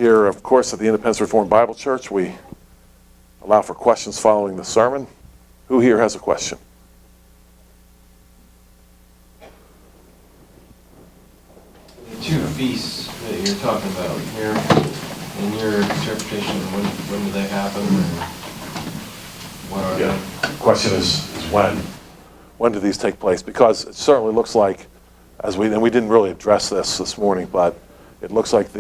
Here, of course, at the Independence Reformed Bible Church, we allow for questions following the sermon. Who here has a question? The two feasts that you're talking about here, in your interpretation, when do they happen? What are they? The question is when? When do these take place? Because it certainly looks like, and we didn't really address this morning, but it looks like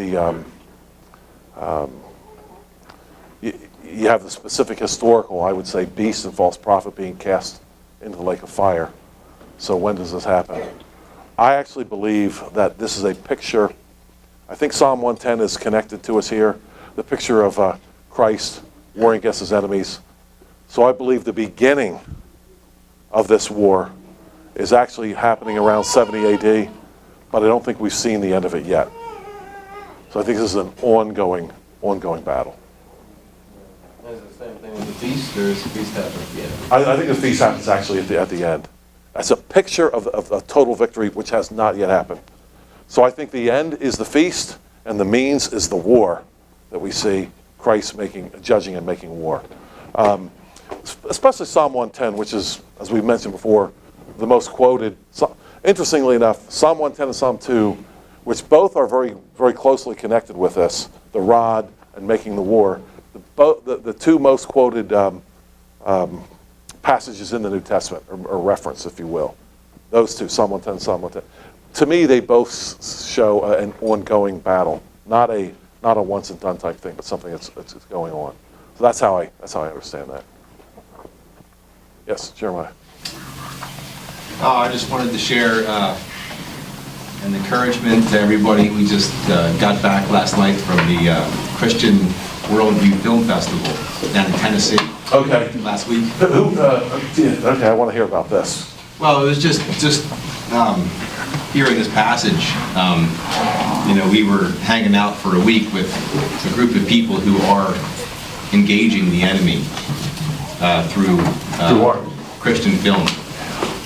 you have the specific historical, I would say, beast and false prophet being cast into the lake of fire. So when does this happen? I actually believe that this is a picture. I think Psalm 110 is connected to us here, the picture of Christ warring against his enemies. So I believe the beginning of this war is actually happening around 70 AD, but I don't think we've seen the end of it yet. So I think this is an ongoing battle. Is it the same thing with the feast, or is the feast happen at the end? I think the feast happens actually at the end. That's a picture of a total victory which has not yet happened. So I think the end is the feast, and the means is the war that we see Christ judging and making war. Especially Psalm 110, which is, as we've mentioned before, the most quoted. So, interestingly enough, Psalm 110 and Psalm 2, which both are very, very closely connected with this, the rod and making the war, the two most quoted passages in the New Testament, or reference, if you will. Those two, Psalm 110 and Psalm 110. To me, they both show an ongoing battle, not a once and done type thing, but something that's going on. So that's how I understand that. Yes, Jeremiah. I just wanted to share an encouragement to everybody. We just got back last night from the Christian Worldview Film Festival down in Tennessee. Okay. Last week. Okay, I want to hear about this. Well, it was just hearing this passage. We were hanging out for a week with a group of people who are engaging the enemy through Christian film,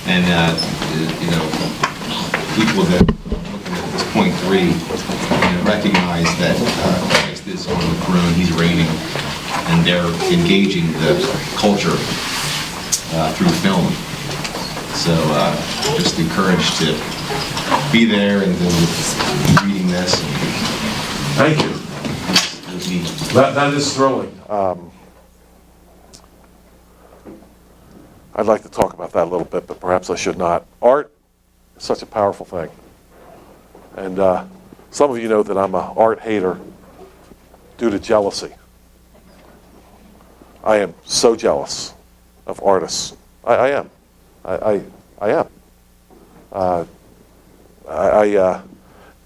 and people that looking at this point 3 recognize that Christ is on the throne; he's reigning, and they're engaging the culture through film. So just encouraged to be there and then reading this. Thank you. That is thrilling. I'd like to talk about that a little bit, but perhaps I should not. Art is such a powerful thing. And some of you know that I'm an art hater due to jealousy. I am so jealous of artists. I am. I am.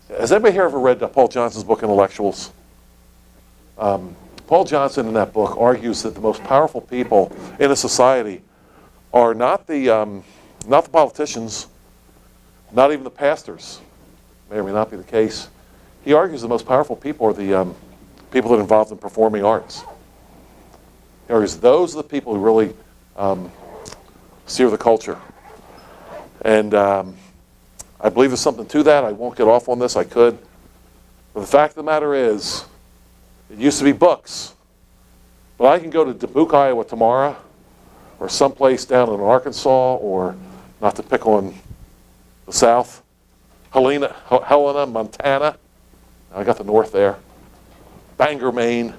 Has anybody here ever read Paul Johnson's book, Intellectuals? Paul Johnson in that book argues that the most powerful people in a society are not the politicians, not even the pastors. May or may not be the case. He argues the most powerful people are the people that are involved in performing arts. He argues those are the people who really steer the culture. And I believe there's something to that. I won't get off on this. I could. But the fact of the matter is, it used to be books. But I can go to Dubuque, Iowa tomorrow, or someplace down in Arkansas, or, not to pick on the South, Helena, Montana. I got the North there. Bangor, Maine.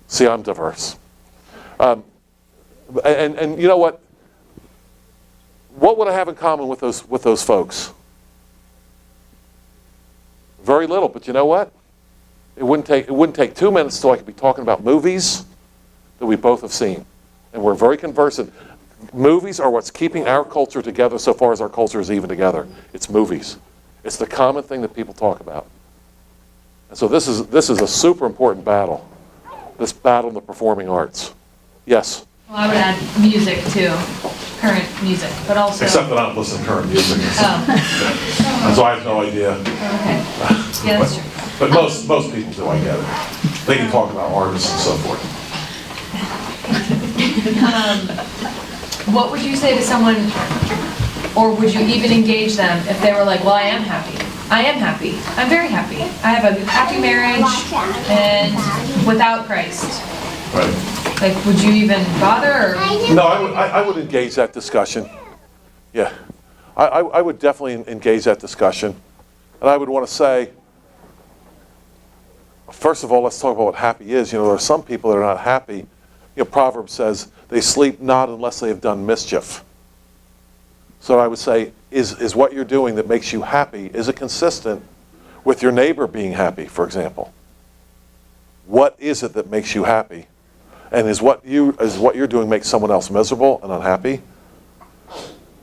See, I'm diverse. And you know what? What would I have in common with those folks? Very little, but you know what? It wouldn't take 2 minutes till I could be talking about movies that we both have seen. And we're very conversant. Movies are what's keeping our culture together so far as our culture is even together. It's movies. It's the common thing that people talk about. And so this is a super important battle. This battle in the performing arts. Yes? Well, I would add music too. Current music, but also... Except that I don't listen to current music. Oh. And so I have no idea. Okay. Yeah, that's true. But most people do, I get it. They can talk about artists and so forth. What would you say to someone, or would you even engage them if they were like, well, I am happy. I am happy. I'm very happy. I have a happy marriage and without Christ. Right. Like, would you even bother or? No, I would engage that discussion. Yeah. I would definitely engage that discussion. And I would want to say, first of all, let's talk about what happy is. You know, there are some people that are not happy. You know, Proverbs says, they sleep not unless they have done mischief. So I would say, is what you're doing that makes you happy, is it consistent with your neighbor being happy, for example? What is it that makes you happy? And is what you're doing make someone else miserable and unhappy?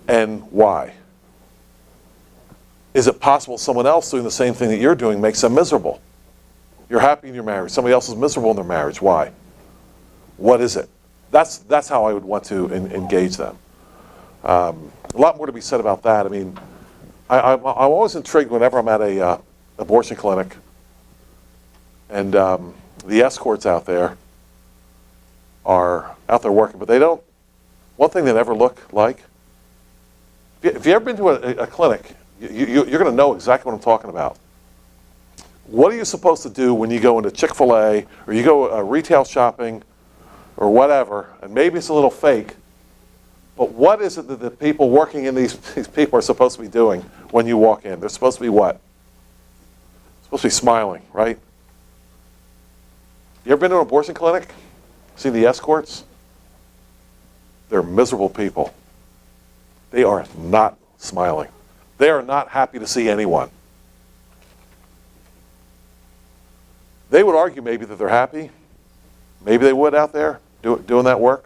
And why? Is it possible someone else doing the same thing that you're doing makes them miserable? You're happy in your marriage. Somebody else is miserable in their marriage. Why? What is it? That's how I would want to engage them. A lot more to be said about that. I mean, I'm always intrigued whenever I'm at a abortion clinic and the escorts out there are out there working, but they don't. One thing they never look like. If you ever been to a clinic, you're going to know exactly what I'm talking about. What are you supposed to do when you go into Chick-fil-A or you go retail shopping or whatever, and maybe it's a little fake, but what is it that the people working in these people are supposed to be doing when you walk in? They're supposed to be what? They're supposed to be smiling, right? You ever been to an abortion clinic? See the escorts? They're miserable people. They are not smiling. They are not happy to see anyone. They would argue maybe that they're happy. Maybe they would out there doing that work.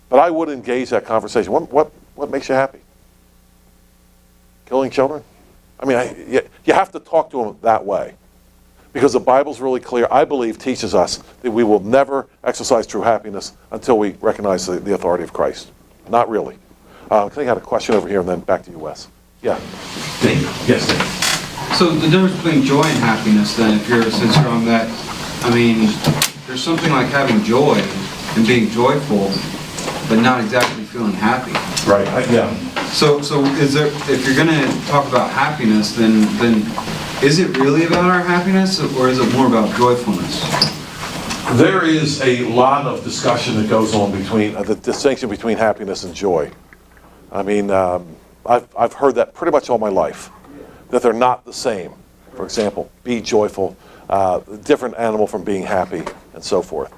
But I would engage that conversation. What makes you happy? Killing children? I mean, you have to talk to them that way. Because the Bible's really clear, I believe, teaches us that we will never exercise true happiness until we recognize the authority of Christ. Not really. I think I had a question over here and then back to you, Wes. Yeah. Dave? Yes, Dave. So the difference between joy and happiness then, since you're on that, I mean, there's something like having joy and being joyful, but not exactly feeling happy. Right, yeah. So is there, if you're gonna talk about happiness, then is it really about our happiness, or is it more about joyfulness? There is a lot of discussion that goes on between the distinction between happiness and joy. I mean, I've heard that pretty much all my life, that they're not the same. For example, be joyful, different animal from being happy, and so forth.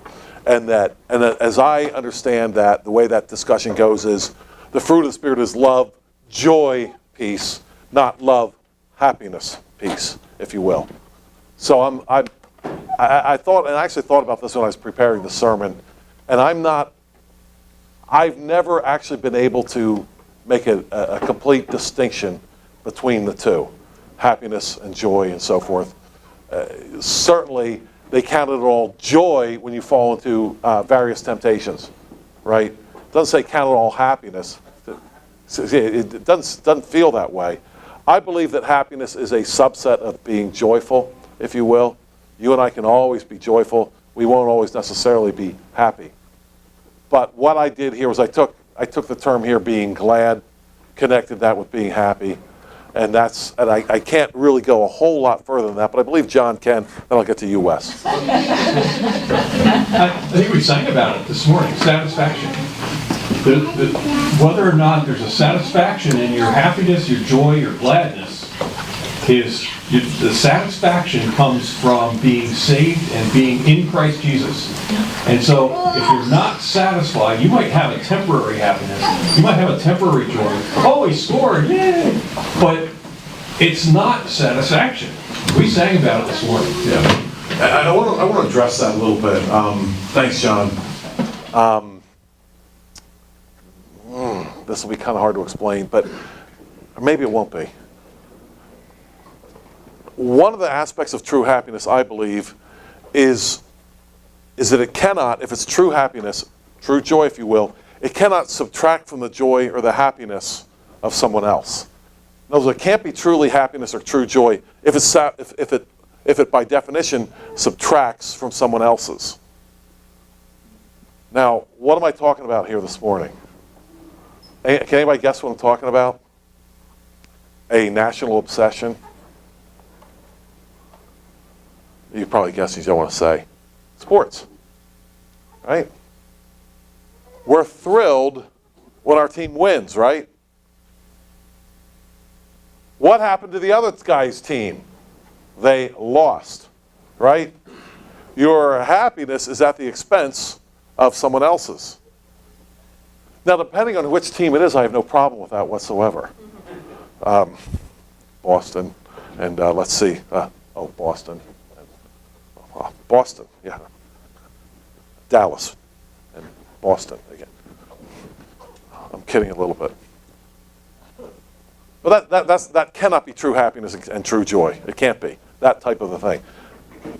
And that as I understand that, the way that discussion goes is, the fruit of the Spirit is love, joy, peace, not love, happiness, peace, if you will. So I thought, and I actually thought about this when I was preparing the sermon, and I've never actually been able to make a complete distinction between the two, happiness and joy and so forth. Certainly, they count it all joy when you fall into various temptations, right? It doesn't say count it all happiness. It doesn't feel that way. I believe that happiness is a subset of being joyful, if you will. You and I can always be joyful. We won't always necessarily be happy. But what I did here was I took the term here, being glad, connected that with being happy, and I can't really go a whole lot further than that, but I believe John can. Then I'll get to you, Wes. I think we sang about it this morning, satisfaction. Whether or not there's a satisfaction in your happiness, your joy, your gladness, the satisfaction comes from being saved and being in Christ Jesus. And so if you're not satisfied, you might have a temporary happiness. You might have a temporary joy. Oh, he scored, yay! But it's not satisfaction. We sang about it this morning. Yeah. I want to address that a little bit. Thanks, John. This will be kind of hard to explain, but maybe it won't be. One of the aspects of true happiness, I believe, is that it cannot, if it's true happiness, true joy, if you will, it cannot subtract from the joy or the happiness of someone else. In other words, it can't be truly happiness or true joy if it by definition subtracts from someone else's. Now, what am I talking about here this morning? Can anybody guess what I'm talking about? A national obsession? You probably guessed you don't want to say. Sports. Right? We're thrilled when our team wins, right? What happened to the other guy's team? They lost, right? Your happiness is at the expense of someone else's. Now, depending on which team it is, I have no problem with that whatsoever. Boston, and let's see. Boston. Boston, yeah. Dallas, and Boston again. I'm kidding a little bit. But that cannot be true happiness and true joy. It can't be. That type of a thing.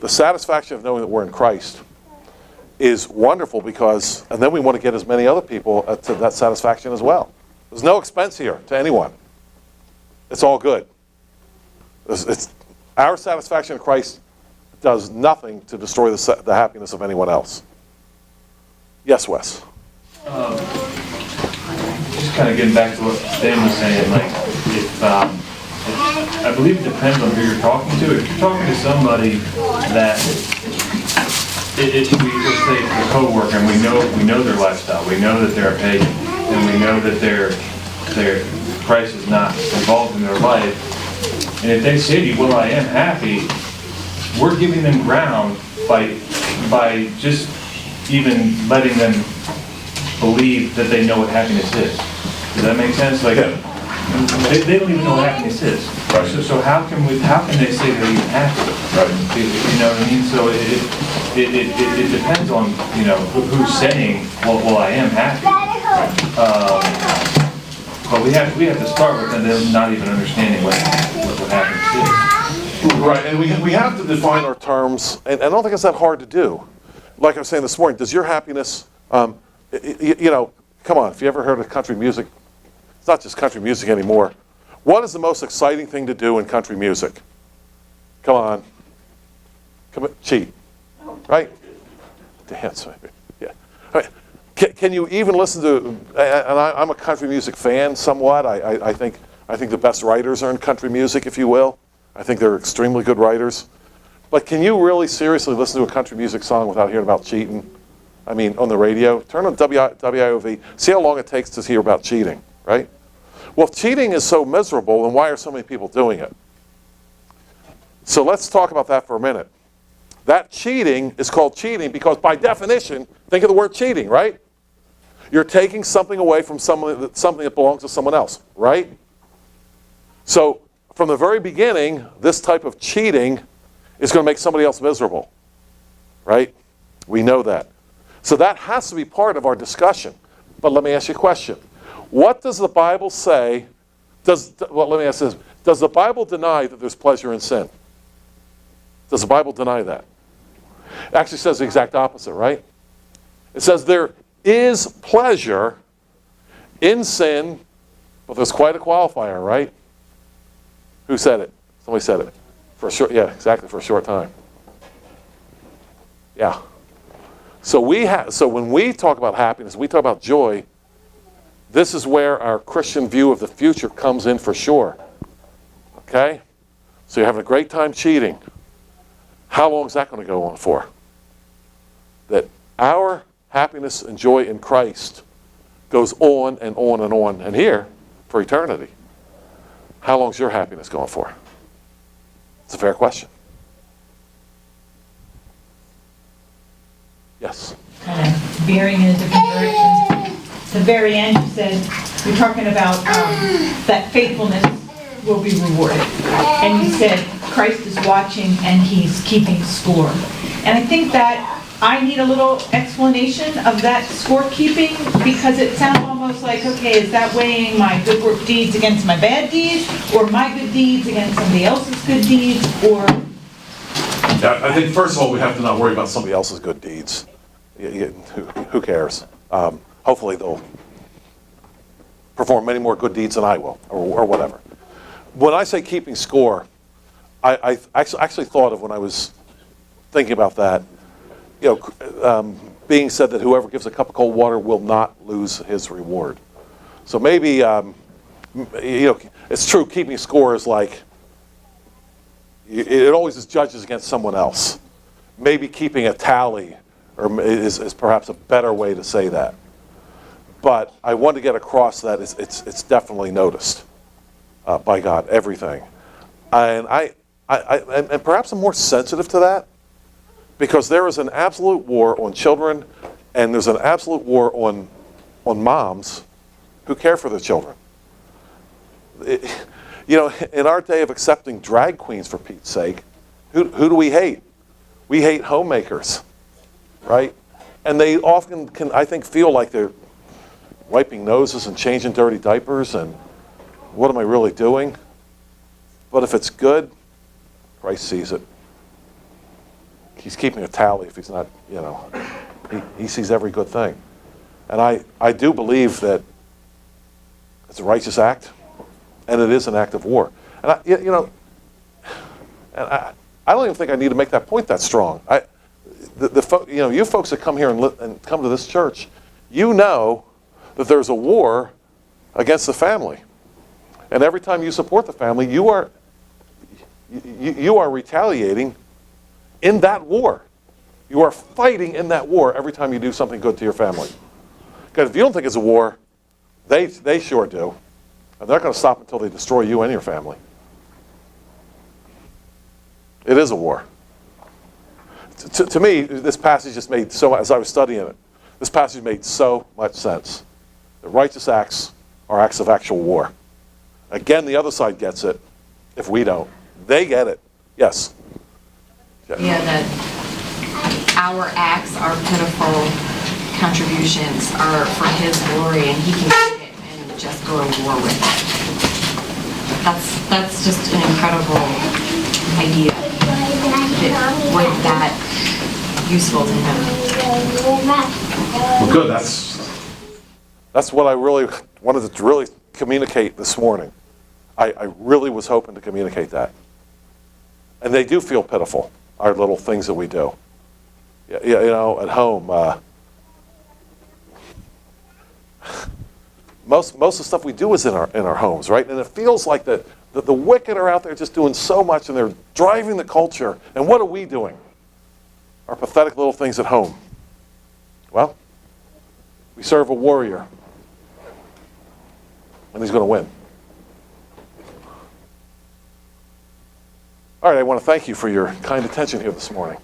The satisfaction of knowing that we're in Christ is wonderful because, and then we want to get as many other people to that satisfaction as well. There's no expense here to anyone. It's all good. It's our satisfaction in Christ does nothing to destroy the happiness of anyone else. Yes, Wes? Just kind of getting back to what Dan was saying, like, I believe it depends on who you're talking to. If you're talking to somebody that, let's say it's a coworker, and we know their lifestyle, we know that they're a pagan, and we know that their Christ is not involved in their life, and if they say to you, well, I am happy, we're giving them ground by just even letting them believe that they know what happiness is. Does that make sense? Like, they don't even know what happiness is. Right. So how can they say they're even happy? Right. You know what I mean? So it depends on, you know, who's saying, well, I am happy. But we have to start with them not even understanding what happiness is. Right, and we have to define our terms, and I don't think it's that hard to do. Like I was saying this morning, does your happiness, you know, come on, if you ever heard of country music, it's not just country music anymore. What is the most exciting thing to do in country music? Come on. Cheat. Right? Dance, maybe. Yeah. All right. Can you even listen to, and I'm a country music fan somewhat. I think the best writers are in country music, if you will. I think they're extremely good writers. But can you really seriously listen to a country music song without hearing about cheating? I mean, on the radio? Turn on WIOV. See how long it takes to hear about cheating, right? Well, if cheating is so miserable, then why are so many people doing it? So let's talk about that for a minute. That cheating is called cheating because by definition, think of the word cheating, right? You're taking something away from something that belongs to someone else, right? So from the very beginning, this type of cheating is going to make somebody else miserable, right? We know that. So that has to be part of our discussion. But let me ask you a question. What does the Bible say? Let me ask this. Does the Bible deny that there's pleasure in sin? Does the Bible deny that? It actually says the exact opposite, right? It says there is pleasure in sin, but there's quite a qualifier, right? Who said it? Somebody said it. For a short, yeah, exactly, for a short time. Yeah. So when we talk about happiness, we talk about joy, this is where our Christian view of the future comes in for sure. Okay? So you're having a great time cheating. How long is that going to go on for? That our happiness and joy in Christ goes on and on and on, and here, for eternity. How long is your happiness going for? It's a fair question. Yes? Kind of veering in a different direction. The very end, you said, you're talking about that faithfulness will be rewarded. And you said Christ is watching and he's keeping score. And I think that I need a little explanation of that scorekeeping because it sounds almost like, okay, is that weighing my good work deeds against my bad deeds, or my good deeds against somebody else's good deeds, or? Yeah, I think first of all we have to not worry about somebody else's good deeds. Who cares? Hopefully they'll perform many more good deeds than I will, or whatever. When I say keeping score, I actually thought of when I was thinking about that, being said that whoever gives a cup of cold water will not lose his reward. So maybe, it's true, keeping score is like, it always is judges against someone else. Maybe keeping a tally is perhaps a better way to say that. But I want to get across that it's definitely noticed by God, everything. And and perhaps I'm more sensitive to that because there is an absolute war on children and there's an absolute war on moms who care for their children. In our day of accepting drag queens, for Pete's sake, who do we hate? We hate homemakers, right? And they often can, I think, feel like they're wiping noses and changing dirty diapers and what am I really doing? But if it's good, Christ sees it. He's keeping a tally if he's not, he sees every good thing. And I do believe that it's a righteous act, and it is an act of war. And I don't even think I need to make that point that strong. You folks that come here and come to this church, you know that there's a war against the family. And every time you support the family, you are retaliating in that war. You are fighting in that war every time you do something good to your family. Because if you don't think it's a war, they sure do. And they're not going to stop until they destroy you and your family. It is a war. To me, this passage just made as I was studying it, this passage made so much sense. The righteous acts are acts of actual war. Again, the other side gets it if we don't. They get it. Yes? Yeah, that our acts, our pitiful contributions are for his glory and he can take it and just go to war with it. That's just an incredible idea. That we're that useful to him. Well, good. That's what I really wanted to really communicate this morning. I really was hoping to communicate that. And they do feel pitiful, our little things that we do. At home. Most of the stuff we do is in our homes, right? And it feels like the wicked are out there just doing so much and they're driving the culture. And what are we doing? Our pathetic little things at home. Well, we serve a warrior. And he's going to win. All right, I want to thank you for your kind attention here this morning.